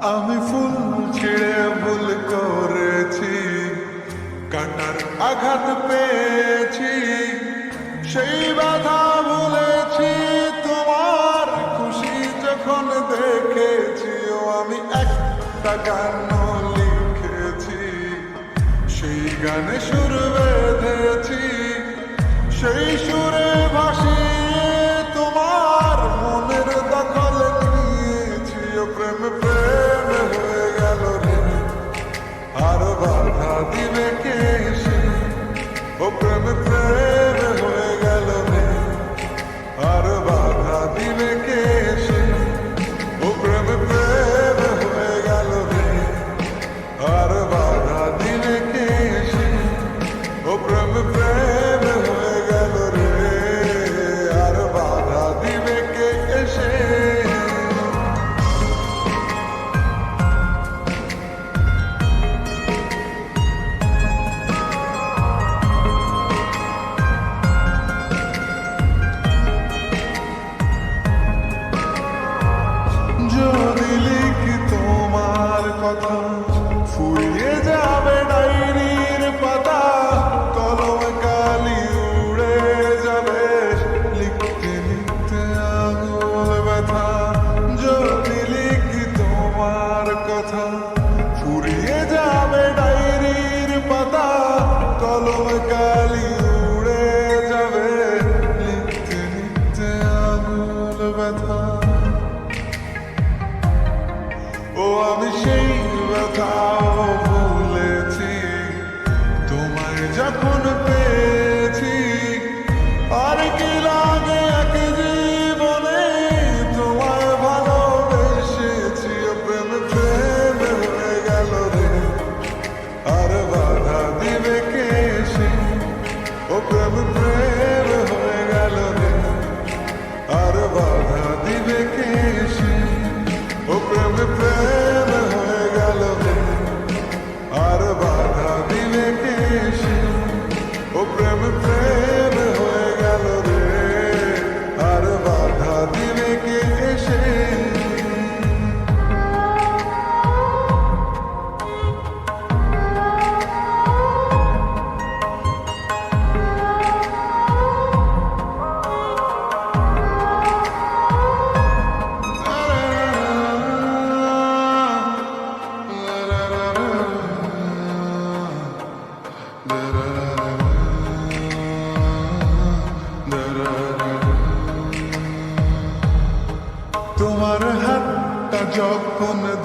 আমি ফুল ছিঁড়ে ভুল করেছি, কান্নার আঘাত পেয়েছি, সেই ব্যথা ভুলেছি। তোমার খুশি যখন দেখেছি, ও আমি একটা গান লিখেছি, সেই গানে সুর বেঁধেছি, সেই সুরে ভাসিয়ে তোমার মনের দখল নিয়েছি। ও প্রেম প্রেম হয়ে গেল রে, আর বাধা দিবে কে সে? ও প্রেম প্রেম হয়ে গেল রে, আর বাধা দিবে কে সে? ও প্রেম প্রেম হয়ে গেল রে, আর বাধা দিবে কে সে? ও প্রেম প্রেম হয়ে গেল রে, আর বাধা দিবে কে এসে? যদি লিখি তোমার কথা, ফুরিয়ে যাবে ডায়েরির পাতা, কলম কালি উড়ে যাবে, লিখতে লিখতে আঙুল ব্যথা। যদি লিখি তোমার কথা, ফুরিয়ে যাবে ডায়েরির পাতা, কলম কালি উড়ে যাবে, লিখতে লিখতে আঙুল ব্যথা। ও আমি সেই